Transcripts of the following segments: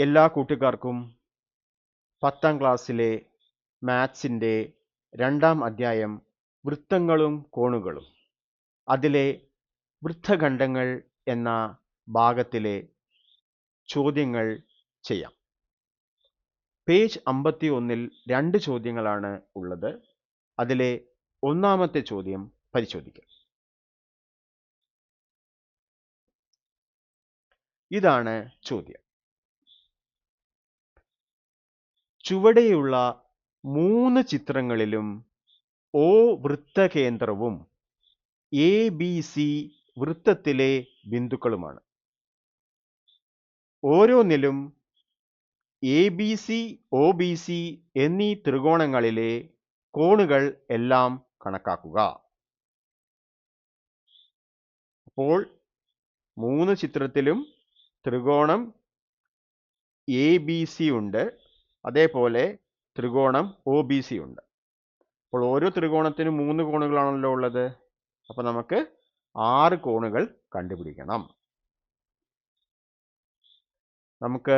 എല്ലാ കൂട്ടുകാർക്കും 10ാം ക്ലാസ്സിലെ മാത്സിൻ്റെ 2ാം അധ്യായം വൃത്തങ്ങളും കോണുകളും അതിലെ വൃത്തഖണ്ഡങ്ങൾ എന്ന ഭാഗത്തിലെ ചോദ്യങ്ങൾ ചെയ്യാം. പേജ് 51-ൽ 2 ചോദ്യങ്ങളാണ് ഉള്ളത്. അതിലെ ഒന്നാമത്തെ ചോദ്യം പരിശോധിക്കാം. ഇതാണ് ചോദ്യം. ചുവടെയുള്ള 3 ചിത്രങ്ങളിലും O വൃത്തകേന്ദ്രവും ABC വൃത്തത്തിലെ ബിന്ദുക്കളുമാണ്. ഓരോന്നിലും ABC, OBC എന്നീ ത്രികോണങ്ങളിലെ കോണുകൾ എല്ലാം കണക്കാക്കുക. അപ്പോൾ 3 ചിത്രത്തിലും ത്രികോണം ABC ഉണ്ട്, അതേപോലെ ത്രികോണം OBC ഉണ്ട്. അപ്പോൾ ഓരോ ത്രികോണത്തിനും 3 കോണുകളാണല്ലോ ഉള്ളത്. അപ്പോൾ നമുക്ക് 6 കോണുകൾ കണ്ടുപിടിക്കണം. നമുക്ക്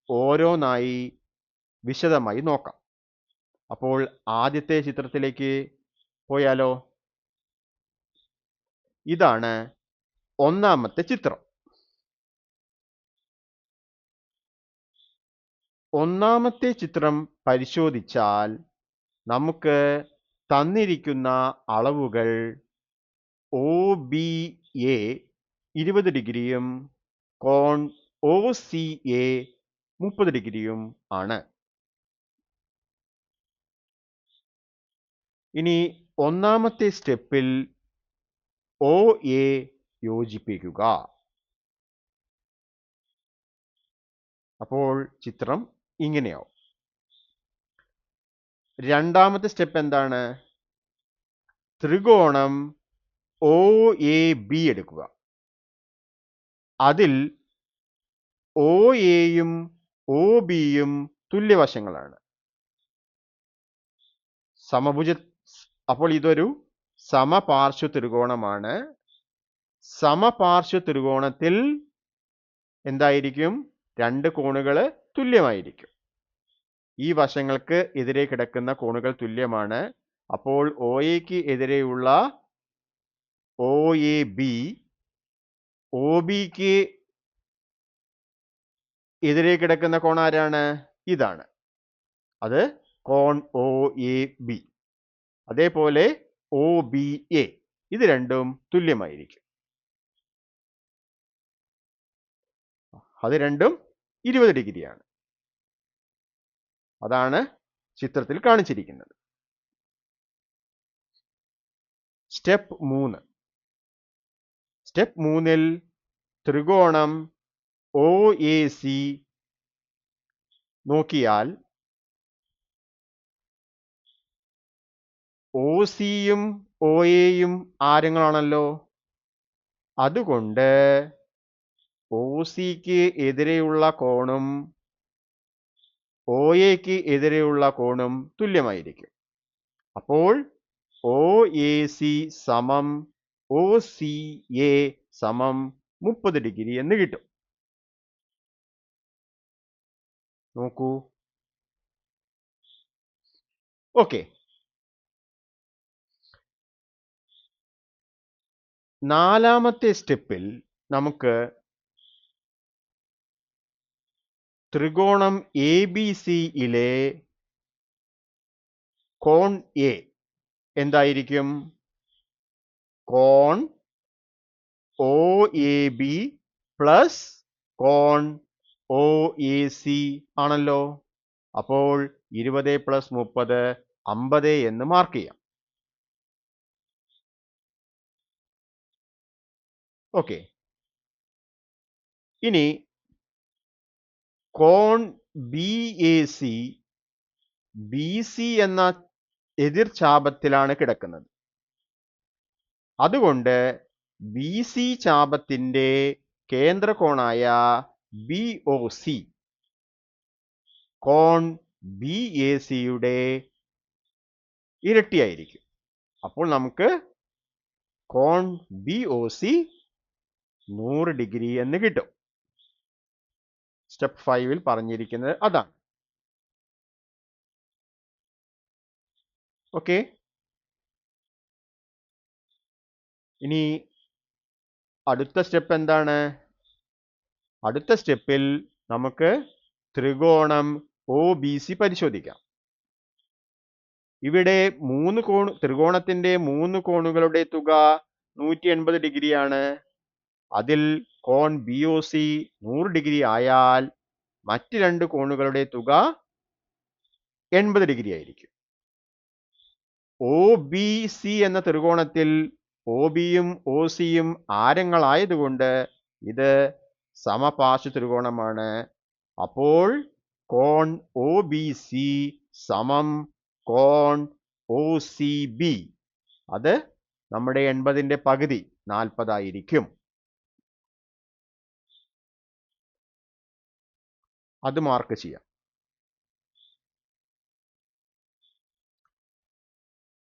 ഓരോന്നായി വിശദമായി നോക്കാം. അപ്പോൾ ആദ്യത്തെ ചിത്രത്തിലേക്ക് പോയാലോ? ഇതാണ് ഒന്നാമത്തെ ചിത്രം. ഒന്നാമത്തെ ചിത്രം പരിശോധിച്ചാൽ നമുക്ക് തന്നിരിക്കുന്ന അളവുകൾ OBA 20 ഡിഗ്രിയും കോൺ OCA 30 ഡിഗ്രിയും ആണ്. ഇനി ഒന്നാമത്തെ സ്റ്റെപ്പിൽ OA യോജിപ്പിക്കുക. അപ്പോൾ ചിത്രം ഇങ്ങനെയാവും. രണ്ടാമത്തെ സ്റ്റെപ്പ് എന്താണ്? ത്രികോണം OAB എടുക്കുക. അതിൽ OAയും OBയും തുല്യവശങ്ങളാണ്. അപ്പോൾ ഇതൊരു സമപാർശ്വ ത്രികോണമാണ്. സമപാർശ്വ ത്രികോണത്തിൽ എന്തായിരിക്കും? 2 കോണുകൾ തുല്യമായിരിക്കും. ഈ വശങ്ങൾക്ക് എതിരെ കിടക്കുന്ന കോണുകൾ തുല്യമാണ്. അപ്പോൾ OAക്ക് എതിരെയുള്ള OAB OBക്ക് എതിരെ കിടക്കുന്ന കോൺ ആരാണ്? ഇതാണ്. അത് കോൺ OAB. അതേപോലെ OBA ഇത് രണ്ടും തുല്യമായിരിക്കും. അത് രണ്ടും 20 ഡിഗ്രിയാണ്. അതാണ് ചിത്രത്തിൽ കാണിച്ചിരിക്കുന്നത്. സ്റ്റെപ്പ് 3. സ്റ്റെപ്പ് 3-ൽ ത്രികോണം OAC നോക്കിയാൽ OCയും OAയും ആരങ്ങളാണല്ലോ. അതുകൊണ്ട് OCക്ക് എതിരെയുള്ള കോണും OAക്ക് എതിരെയുള്ള കോണും തുല്യമായിരിക്കും. അപ്പോൾ OAC സമം OCA സമം 30 ഡിഗ്രി എന്ന് കിട്ടും. നോക്കൂ. ഓക്കെ. നാലാമത്തെ സ്റ്റെപ്പിൽ നമുക്ക് ത്രികോണം ABCയിലെ കോൺ A എന്തായിരിക്കും? കോൺ OAB പ്ലസ് കോൺ OAC ആണല്ലോ. അപ്പോൾ 20 + 30 50 എന്ന് മാർക്ക് ചെയ്യാം. ഓക്കെ. ഇനി കോൺ BAC BC എന്ന എതിർ ചാപത്തിലാണ് കിടക്കുന്നത്. അതുകൊണ്ട് BC ചാപത്തിന്റെ കേന്ദ്രകോണായ BOC കോൺ BACയുടെ ഇരട്ടിയായിരിക്കും. അപ്പോൾ നമുക്ക് കോൺ BOC 100 ഡിഗ്രി എന്ന് കിട്ടും. സ്റ്റെപ്പ് 5-ൽ പറഞ്ഞിരിക്കുന്നത് അതാണ്. ഓക്കെ, ഇനി അടുത്ത സ്റ്റെപ്പ് എന്താണ്? അടുത്ത സ്റ്റെപ്പിൽ നമുക്ക് ത്രികോണം OBC പരിശോധിക്കാം. ഇവിടെ ത്രികോണത്തിന്റെ 3 കോണുകളുടെ തുക 180 ഡിഗ്രിയാണ്. അതിൽ കോൺ BOC 100 ഡിഗ്രി ആയാൽ മറ്റ് 2 കോണുകളുടെ തുക 80 ഡിഗ്രി ആയിരിക്കും. OBC എന്ന ത്രികോണത്തിൽ OBയും OCയും ആരങ്ങളായതുകൊണ്ട് ഇത് സമപാർശ്വ ത്രികോണമാണ്. അപ്പോൾ കോൺ OBC സമം കോൺ OCB, അത് നമ്മുടെ 80ന്റെ പകുതി 40 ആയിരിക്കും. അത് മാർക്ക് ചെയ്യാം.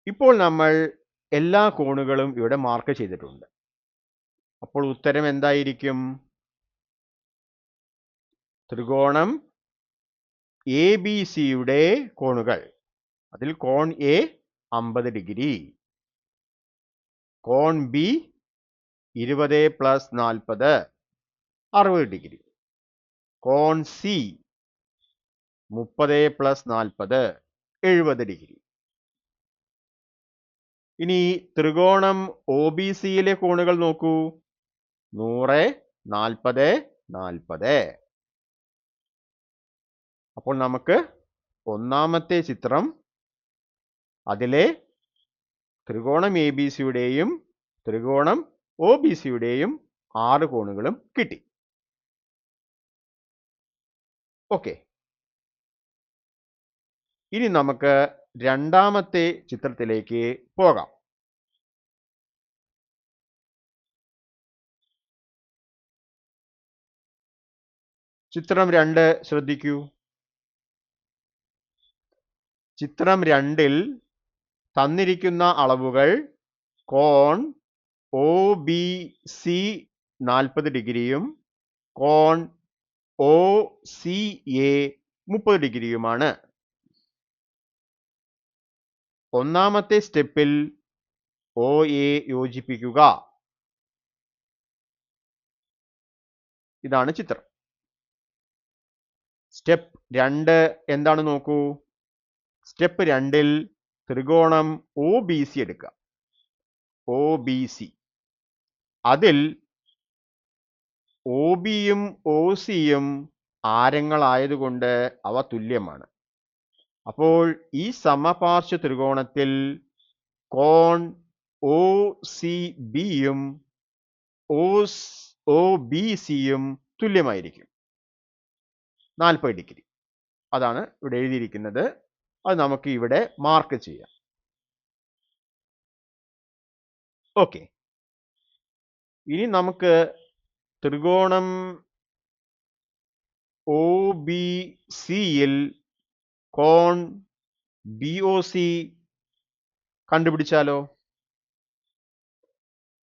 ഇപ്പോൾ നമ്മൾ എല്ലാ കോണുകളും ഇവിടെ മാർക്ക് ചെയ്തിട്ടുണ്ട്. അപ്പോൾ ഉത്തരം എന്തായിരിക്കും? ത്രികോണം ABCയുടെ കോണുകൾ, അതിൽ കോൺ A 50 ഡിഗ്രി, കോൺ B 20 + 40 60 ഡിഗ്രി, കോൺ C 30 + 40 70 ഡിഗ്രി. ഇനി ത്രികോണം OBCയിലെ കോണുകൾ നോക്കൂ. 100 40 40. അപ്പോൾ നമുക്ക് ഒന്നാമത്തെ ചിത്രം, അതിലെ ത്രികോണം ABCയുടെയും ത്രികോണം OBCയുടെയും 6 കോണുകളും കിട്ടി. ഓക്കെ, ഇനി നമുക്ക് രണ്ടാമത്തെ ചിത്രത്തിലേക്ക് പോകാം. ചിത്രം 2 ശ്രദ്ധിക്കൂ. ചിത്രം 2-ൽ തന്നിരിക്കുന്ന അളവുകൾ കോൺ OBC 40 ഡിഗ്രിയും കോൺ OCA 30 ഡിഗ്രിയുമാണ്. ഒന്നാമത്തെ സ്റ്റെപ്പിൽ OA യോജിപ്പിക്കുക. ഇതാണ് ചിത്രം. സ്റ്റെപ്പ് 2 എന്താണ് നോക്കൂ. സ്റ്റെപ്പ് 2-ൽ ത്രികോണം OBC എടുക്കുക. OBC, അതിൽ OBയും OCയും ആരങ്ങളായതുകൊണ്ട് അവ തുല്യമാണ്. അപ്പോൾ ഈ സമപാർശ്വ ത്രികോണത്തിൽ കോൺ OCBയും OBCയും തുല്യമായിരിക്കും, 40 ഡിഗ്രി. അതാണ് ഇവിടെ എഴുതിയിരിക്കുന്നത്. അത് നമുക്ക് ഇവിടെ മാർക്ക് ചെയ്യാം. ഓക്കെ, ഇനി നമുക്ക് ത്രികോണം OBCയിൽ കോൺ BOC കണ്ടുപിടിച്ചാലോ?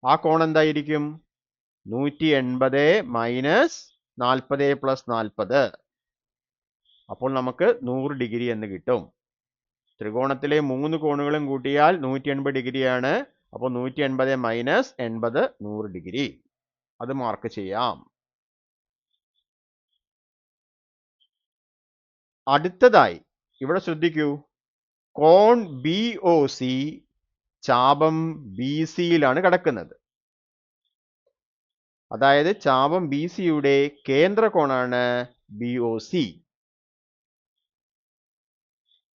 ആ കോൺ എന്തായിരിക്കും? 180 - 40 + 40. അപ്പോൾ നമുക്ക് 100 ഡിഗ്രി എന്ന് കിട്ടും. ത്രികോണത്തിലെ 3 കോണുകളും കൂട്ടിയാൽ 180 ഡിഗ്രിയാണ്. അപ്പോൾ 180 - 80 100 ഡിഗ്രി. അത് മാർക്ക് ചെയ്യാം. അടുത്തതായി ഇവിടെ ശ്രദ്ധിക്കൂ. കോൺ BOC ചാപം BCയിലാണ് കിടക്കുന്നത്. അതായത് ചാപം BCയുടെ കേന്ദ്ര കോണാണ് BOC.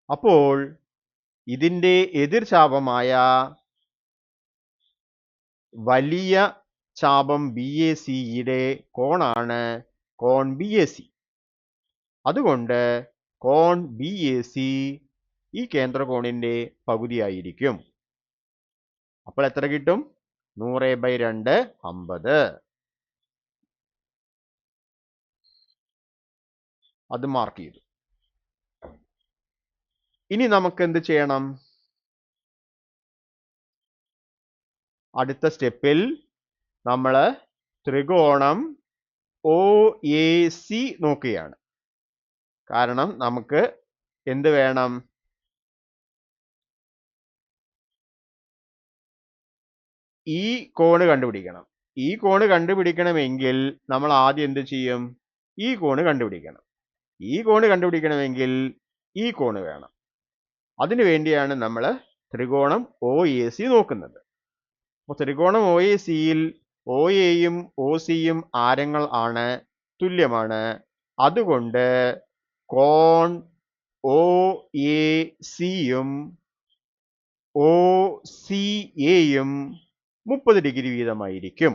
അപ്പോൾ ഇതിൻ്റെ എതിർ ചാപമായ വലിയ ചാപം BACയുടെ കോണാണ് കോൺ BAC. അതുകൊണ്ട് കോൺ BAC ഈ കേന്ദ്രകോണിന്റെ പകുതിയായിരിക്കും. അപ്പോൾ എത്ര കിട്ടും? 100/2 50. അത് മാർക്ക് ചെയ്തു. ഇനി നമുക്ക് എന്ത് ചെയ്യണം? അടുത്ത സ്റ്റെപ്പിൽ നമ്മൾ ത്രികോണം OAC നോക്കുകയാണ്. കാരണം നമുക്ക് എന്ത് വേണം? ഈ കോണ് കണ്ടുപിടിക്കണം. ഈ കോണ് കണ്ടുപിടിക്കണമെങ്കിൽ നമ്മൾ ആദ്യം എന്ത് ചെയ്യും? ഈ കോണ് കണ്ടുപിടിക്കണം. ഈ കോണ് കണ്ടുപിടിക്കണമെങ്കിൽ ഈ കോണ് വേണം. അതിനു വേണ്ടിയാണ് നമ്മൾ ത്രികോണം OAC നോക്കുന്നത്. അപ്പോൾ ത്രികോണം OACയിൽ OAയും OCയും ആരങ്ങൾ ആണ്, തുല്യമാണ്. അതുകൊണ്ട് കോൺ OACയും OCAയും 30 ഡിഗ്രി വീതമായിരിക്കും.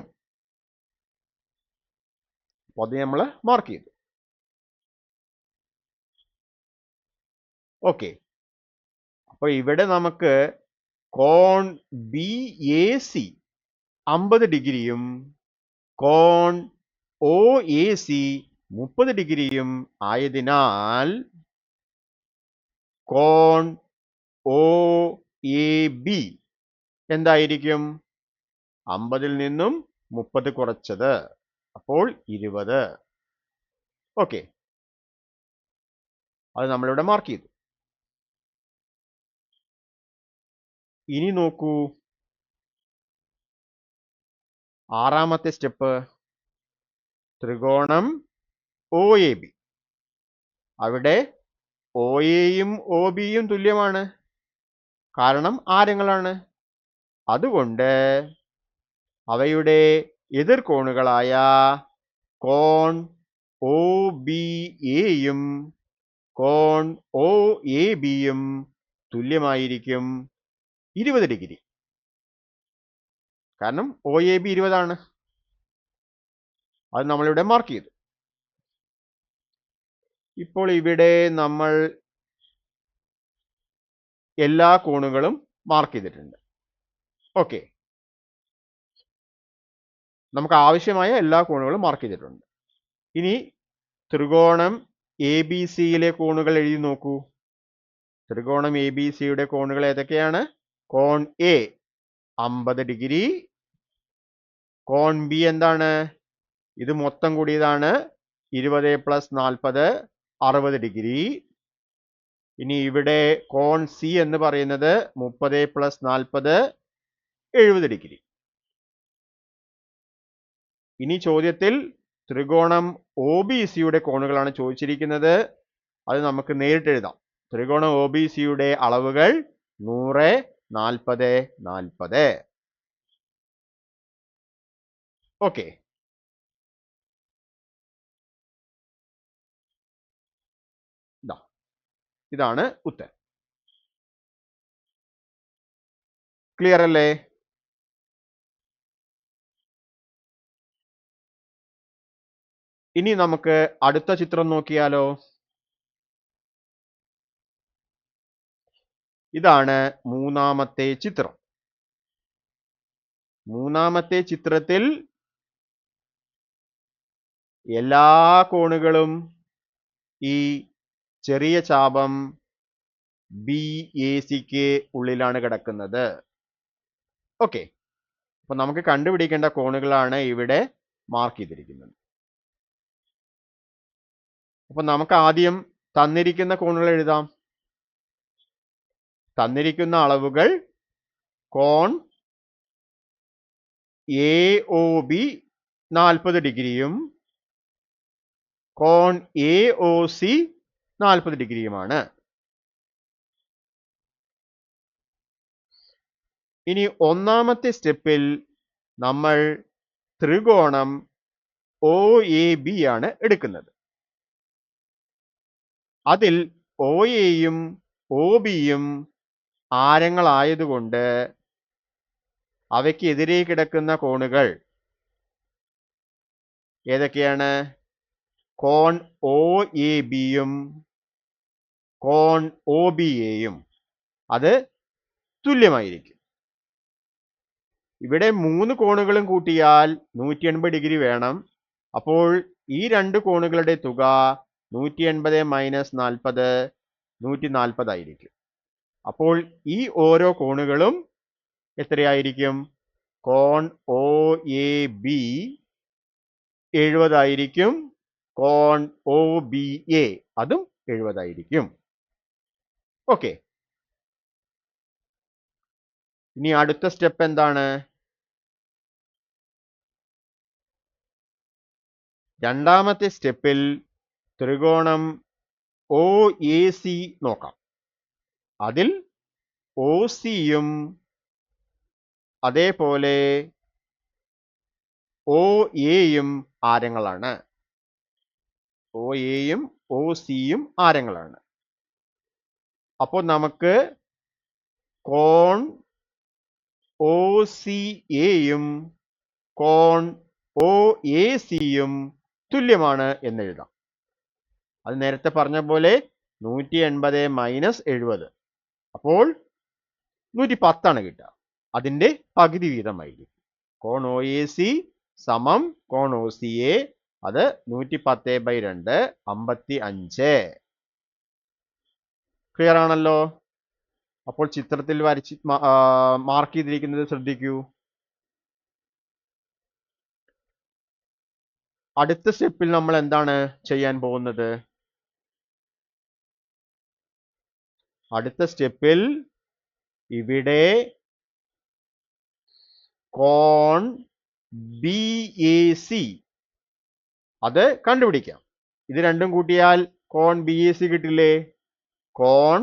അപ്പോൾ അത് നമ്മൾ മാർക്ക് ചെയ്തു. ഓക്കെ, അപ്പോൾ ഇവിടെ നമുക്ക് കോൺ BAC 50 ഡിഗ്രിയും കോൺ OAC 30 ഡിഗ്രിയും ആയതിനാൽ കോൺ OAB എന്തായിരിക്കും? 50-ൽ നിന്നും 30 കുറച്ചത്, അപ്പോൾ 20. ഓക്കെ, അത് നമ്മളിവിടെ മാർക്ക് ചെയ്തു. ഇനി നോക്കൂ, ആറാമത്തെ സ്റ്റെപ്പ് ത്രികോണം OAB. അവിടെ OAയും OBയും തുല്യമാണ്, കാരണം ആരങ്ങളാണ്. അതുകൊണ്ട് അവയുടെ എതിർകോണുകളായ കോൺ OBAയും കോൺ OABയും തുല്യമായിരിക്കും 20 ഡിഗ്രി. കാരണം OAB 20 ആണ്. അത് നമ്മളിവിടെ മാർക്ക് ചെയ്തു. ഇപ്പോൾ ഇവിടെ നമ്മൾ എല്ലാ കോണുകളും മാർക്ക് ചെയ്തിട്ടുണ്ട്. ഓക്കെ, നമുക്ക് ആവശ്യമായ എല്ലാ കോണുകളും മാർക്ക് ചെയ്തിട്ടുണ്ട്. ഇനി ത്രികോണം ABCയിലെ കോണുകൾ എഴുതി നോക്കൂ. ത്രികോണം ABCയുടെ കോണുകൾ ഏതൊക്കെയാണ്? കോൺ A 50 ഡിഗ്രി. കോൺ B എന്താണ്? ഇത് മൊത്തം കൂടിയതാണ്, 20 + 40 60 ഡിഗ്രി. ഇനി ഇവിടെ കോൺ C എന്ന് പറയുന്നത് 30 + 40 70 ഡിഗ്രി. ഇനി ചോദ്യത്തിൽ ത്രികോണം OBCയുടെ കോണുകളാണ് ചോദിച്ചിരിക്കുന്നത്. അത് നമുക്ക് നേരിട്ട് എഴുതാം. ത്രികോണം OBCയുടെ അളവുകൾ 100 40 40. ഓക്കെ, ഇതാണ് ഉത്തരം. ക്ലിയർ അല്ലേ? ഇനി നമുക്ക് അടുത്ത ചിത്രം നോക്കിയാലോ. ഇതാണ് മൂന്നാമത്തെ ചിത്രം. മൂന്നാമത്തെ ചിത്രത്തിൽ എല്ലാ കോണുകളും ഈ ചെറിയ ചാപം BACക്ക് ഉള്ളിലാണ് കിടക്കുന്നത്. ഓക്കെ, അപ്പൊ നമുക്ക് കണ്ടുപിടിക്കേണ്ട കോണുകളാണ് ഇവിടെ മാർക്ക് ചെയ്തിരിക്കുന്നത്. അപ്പൊ നമുക്ക് ആദ്യം തന്നിരിക്കുന്ന കോണുകൾ എഴുതാം. തന്നിരിക്കുന്ന അളവുകൾ കോൺ AOB 40 ഡിഗ്രിയും കോൺ AOC 40 ഡിഗ്രിയുമാണ്. ഇനി ഒന്നാമത്തെ സ്റ്റെപ്പിൽ നമ്മൾ ത്രികോണം OAB ആണ് എടുക്കുന്നത്. അതിൽ OAയും OBയും ആരങ്ങളായതുകൊണ്ട് അവയ്ക്ക് എതിരെ കിടക്കുന്ന കോണുകൾ ഏതൊക്കെയാണ്? കോൺ OABയും കോൺ OBAയും അത് തുല്യമായിരിക്കും. ഇവിടെ 3 കോണുകളും കൂട്ടിയാൽ 180 ഡിഗ്രി വേണം. അപ്പോൾ ഈ രണ്ട് കോണുകളുടെ തുക 180 - 40 140 ആയിരിക്കും. അപ്പോൾ ഈ ഓരോ കോണുകളും എത്രയായിരിക്കും? കോൺ OAB 70 ആയിരിക്കും. കോൺ OBA അതും 70 ആയിരിക്കും. ഓക്കെ, ഇനി അടുത്ത സ്റ്റെപ്പ് എന്താണ്? രണ്ടാമത്തെ സ്റ്റെപ്പിൽ ത്രികോണം OAC നോക്കാം. അതിൽ OCയും അതേപോലെ OAയും ആരങ്ങളാണ്. OAയും OCയും ആരങ്ങളാണ്. അപ്പോൾ നമുക്ക് കോൺ OCAയും കോൺ OACയും തുല്യമാണ് എന്ന് എഴുതാം. അത് നേരത്തെ പറഞ്ഞ പോലെ 180 മൈനസ് 70, അപ്പോൾ 110 ആണ് കിട്ടുക. അതിൻ്റെ പകുതി വീതമായിരിക്കും. കോൺ OAC സമം കോൺ OCA, അത് 110/2 55. ക്ലിയർ ആണല്ലോ? അപ്പോൾ ചിത്രത്തിൽ വരച്ച് മാർക്ക് ചെയ്തിരിക്കുന്നത് ശ്രദ്ധിക്കൂ. അടുത്ത സ്റ്റെപ്പിൽ നമ്മൾ എന്താണ് ചെയ്യാൻ പോകുന്നത്? അടുത്ത സ്റ്റെപ്പിൽ ഇവിടെ കോൺ BAC അത് കണ്ടുപിടിക്കാം. ഇത് രണ്ടും കൂട്ടിയാൽ കോൺ BAC കിട്ടില്ലേ? കോൺ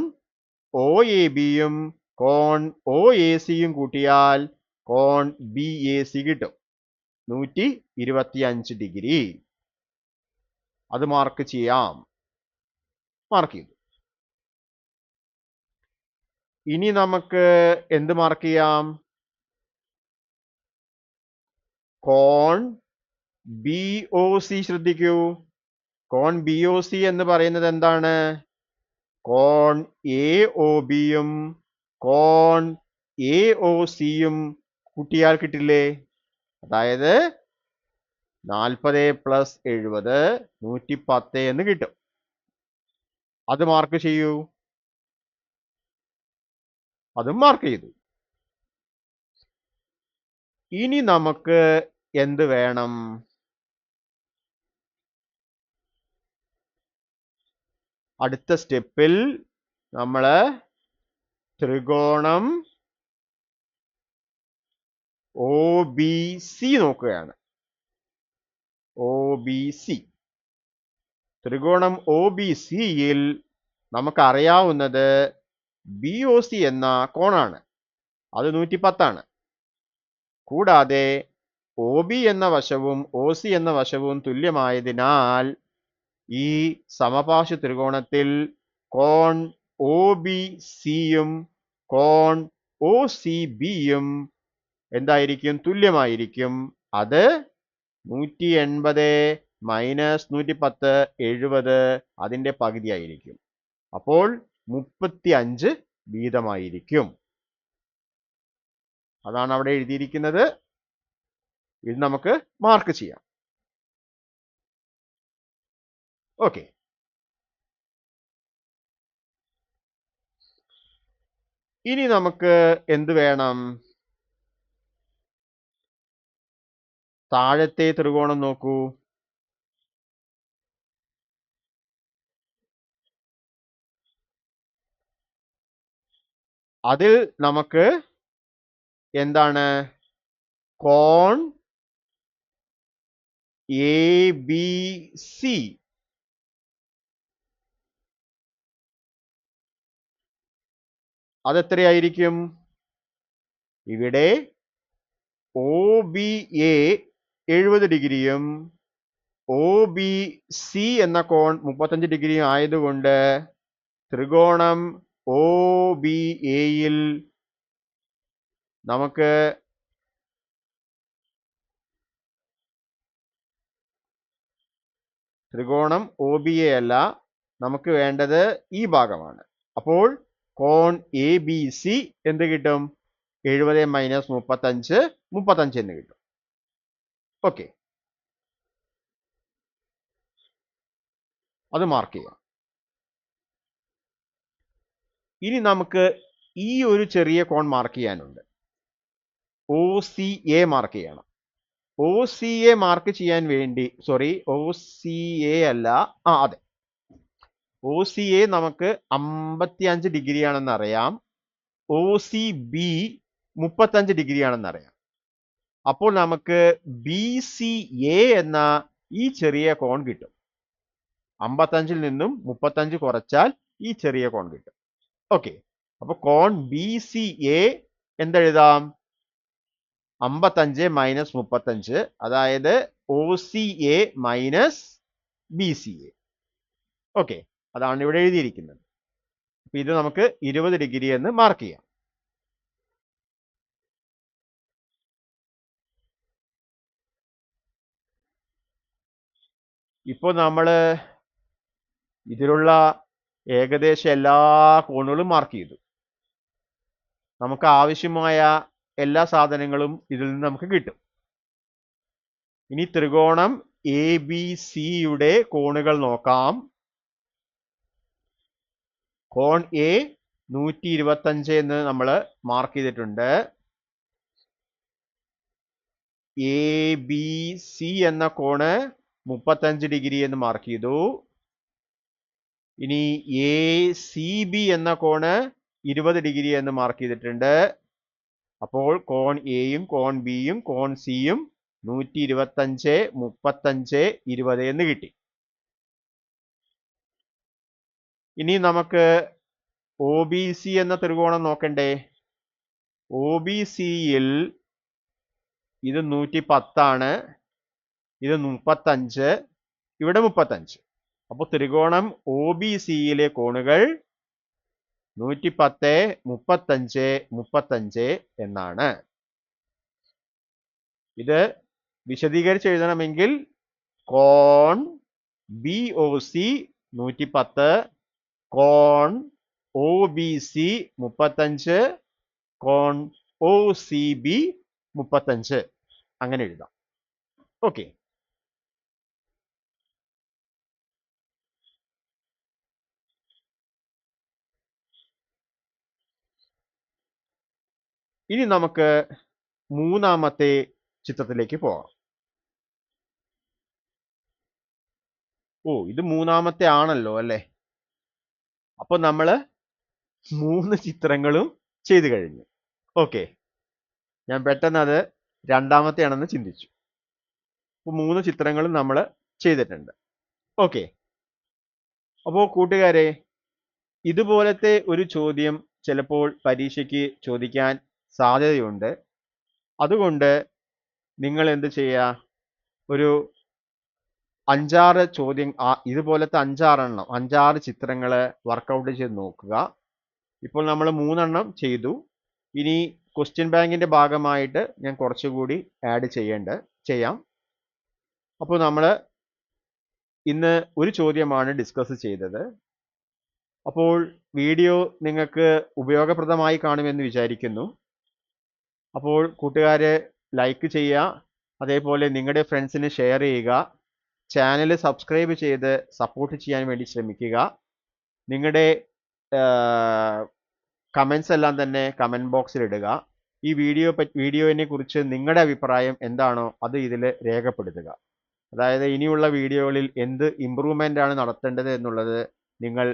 OABയും കോൺ OACയും കൂട്ടിയാൽ കോൺ BAC കിട്ടും, 125 ഡിഗ്രി. അത് മാർക്ക് ചെയ്യാം. മാർക്ക് ചെയ്തു. ഇനി നമുക്ക് എന്ത് മാർക്ക് ചെയ്യാം? കോൺ BOC ശ്രദ്ധിക്കൂ. കോൺ BOC എന്ന് പറയുന്നത് എന്താണ്? കോൺ AOBയും കോൺ AOCയും കൂട്ടിയാൽ കിട്ടില്ലേ? അതായത് 40 + 70 110 എന്ന് കിട്ടും. അത് മാർക്ക് ചെയ്യൂ. അതും മാർക്ക് ചെയ്തു. ഇനി നമുക്ക് എന്ത് വേണം? അടുത്ത സ്റ്റെപ്പിൽ നമ്മൾ ത്രികോണം OBC നോക്കുകയാണ്. OBC ത്രികോണം OBCയിൽ നമുക്കറിയാവുന്നത് BOC എന്ന കോണാണ്. അത് 110 ആണ്. കൂടാതെ OB എന്ന വശവും OC എന്ന വശവും തുല്യമായതിനാൽ ഈ സമപാർശ്വ ത്രികോണത്തിൽ കോൺ OBCയും കോൺ OCBയും എന്തായിരിക്കും? തുല്യമായിരിക്കും. അത് 180 മൈനസ് 110 70, അതിൻ്റെ പകുതിയായിരിക്കും. അപ്പോൾ 35 വീതമായിരിക്കും. അതാണ് അവിടെ എഴുതിയിരിക്കുന്നത്. ഇത് നമുക്ക് മാർക്ക് ചെയ്യാം. ഓക്കെ, ഇനി നമുക്ക് എന്ത് വേണം? താഴത്തെ ത്രികോണം നോക്കൂ. അതിൽ നമുക്ക് എന്താണ്? കോൺ ABC അതെത്രയായിരിക്കും? ഇവിടെ OBA 70 ഡിഗ്രിയും OBC എന്ന കോൺ 35 ഡിഗ്രിയും ആയതുകൊണ്ട് ത്രികോണം OBAയിൽ നമുക്ക് ത്രികോണം OBA അല്ല, നമുക്ക് വേണ്ടത് ഈ ഭാഗമാണ്. അപ്പോൾ കോൺ ABC എന്ത് കിട്ടും? 70 മൈനസ് 35 35 എന്ന് കിട്ടും. ഓക്കെ, അത് മാർക്ക് ചെയ്യാം. ഇനി നമുക്ക് ഈ ഒരു ചെറിയ കോൺ മാർക്ക് ചെയ്യാനുണ്ട്. OCA മാർക്ക് ചെയ്യണം. OCA മാർക്ക് ചെയ്യാൻ വേണ്ടി, സോറി OCA അല്ല, അതെ, OCA നമുക്ക് 55 ഡിഗ്രി ആണെന്ന് അറിയാം. OCB 35 ഡിഗ്രി ആണെന്ന് അറിയാം. അപ്പോൾ നമുക്ക് BCA എന്ന ഈ ചെറിയ കോൺ കിട്ടും. 55-ൽ നിന്നും 35 കുറച്ചാൽ ഈ ചെറിയ കോൺ കിട്ടും. ഓക്കെ, അപ്പൊ കോൺ BCA എന്തെഴുതാം? 55 മൈനസ് 35, അതായത് OCA മൈനസ് BCA. ഓക്കെ, അതാണ് ഇവിടെ എഴുതിയിരിക്കുന്നത്. അപ്പൊ ഇത് നമുക്ക് 20 ഡിഗ്രി എന്ന് മാർക്ക് ചെയ്യാം. ഇപ്പോൾ നമ്മൾ ഇതിലുള്ള ഏകദേശം എല്ലാ കോണുകളും മാർക്ക് ചെയ്തു. നമുക്ക് ആവശ്യമായ എല്ലാ സാധനങ്ങളും ഇതിൽ നിന്ന് നമുക്ക് കിട്ടും. ഇനി ത്രികോണം ABC-യുടെ കോണുകൾ നോക്കാം. കോൺ A 125 എന്ന് നമ്മൾ മാർക്ക് ചെയ്തിട്ടുണ്ട്. ABC എന്ന കോണ് 35 ഡിഗ്രി എന്ന് മാർക്ക് ചെയ്തു. ഇനി ACB എന്ന കോണ് 20 ഡിഗ്രി എന്ന് മാർക്ക് ചെയ്തിട്ടുണ്ട്. അപ്പോൾ കോൺ എയും കോൺ ബിയും കോൺ സിയും 125, 35, 20 എന്ന് കിട്ടി. ഇനി നമുക്ക് OBC എന്ന ത്രികോണം നോക്കണ്ടേ? OBCയിൽ ഇത് 110 ആണ്, ഇത് 35, ഇവിടെ 35. അപ്പോൾ ത്രികോണം OBCയിലെ കോണുകൾ 110, 35, 35 എന്നാണ്. ഇത് വിശദീകരിച്ച് എഴുതണമെങ്കിൽ കോൺ BOC 110, കോൺ OBC 35, കോൺ OCB 35 അങ്ങനെ എഴുതാം. ഓക്കെ, ഇനി നമുക്ക് മൂന്നാമത്തെ ചിത്രത്തിലേക്ക് പോകാം. ഇത് മൂന്നാമത്തെ ആണല്ലോ അല്ലേ? അപ്പൊ നമ്മൾ 3 ചിത്രങ്ങളും ചെയ്തു കഴിഞ്ഞു. ഓക്കെ, ഞാൻ പെട്ടെന്ന് അത് രണ്ടാമത്തെ ആണെന്ന് ചിന്തിച്ചു. അപ്പോൾ 3 ചിത്രങ്ങളും നമ്മൾ ചെയ്തിട്ടുണ്ട്. ഓക്കെ, അപ്പോൾ കൂട്ടുകാരെ, ഇതുപോലത്തെ ഒരു ചോദ്യം ചിലപ്പോൾ പരീക്ഷയ്ക്ക് ചോദിക്കാൻ സാധ്യതയുണ്ട്. അതുകൊണ്ട് നിങ്ങൾ എന്ത് ചെയ്യുക? ഒരു 5-6 ചോദ്യം, ഇതുപോലത്തെ 5-6 ചിത്രങ്ങൾ വർക്കൗട്ട് ചെയ്ത് നോക്കുക. ഇപ്പോൾ നമ്മൾ 3 ചെയ്തു. ഇനി ക്വസ്റ്റ്യൻ ബാങ്കിന്റെ ഭാഗമായിട്ട് ഞാൻ കുറച്ചുകൂടി ആഡ് ചെയ്യാം. അപ്പോൾ നമ്മൾ ഇന്ന് ഒരു ചോദ്യമാണ് ഡിസ്കസ് ചെയ്തത്. അപ്പോൾ വീഡിയോ നിങ്ങൾക്ക് ഉപയോഗപ്രദമായി കാണുമെന്ന് വിചാരിക്കുന്നു. അപ്പോൾ കൂട്ടുകാരെ ലൈക്ക് ചെയ്യുക, അതേപോലെ നിങ്ങളുടെ ഫ്രണ്ട്സിന് ഷെയർ ചെയ്യുക, ചാനൽ സബ്സ്ക്രൈബ് ചെയ്ത് സപ്പോർട്ട് ചെയ്യാൻ വേണ്ടി ശ്രമിക്കുക. നിങ്ങളുടെ കമൻസ് എല്ലാം തന്നെ കമൻറ്റ് ബോക്സിൽ ഇടുക. ഈ വീഡിയോനെ കുറിച്ച് നിങ്ങളുടെ അഭിപ്രായം എന്താണോ അത് ഇതിൽ രേഖപ്പെടുത്തുക. അതായത് ഇനിയുള്ള വീഡിയോകളിൽ എന്ത് ഇമ്പ്രൂവ്മെൻ്റ് ആണ് നടത്തേണ്ടത് എന്നുള്ളത് നിങ്ങൾ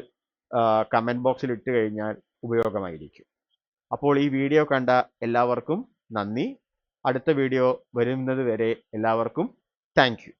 കമൻറ്റ് ബോക്സിൽ ഇട്ട് കഴിഞ്ഞാൽ ഉപയോഗമായിരിക്കും. അപ്പോൾ ഈ വീഡിയോ കണ്ട എല്ലാവർക്കും നന്ദി. അടുത്ത വീഡിയോ വരുന്നത് വരെ എല്ലാവർക്കും താങ്ക് യു.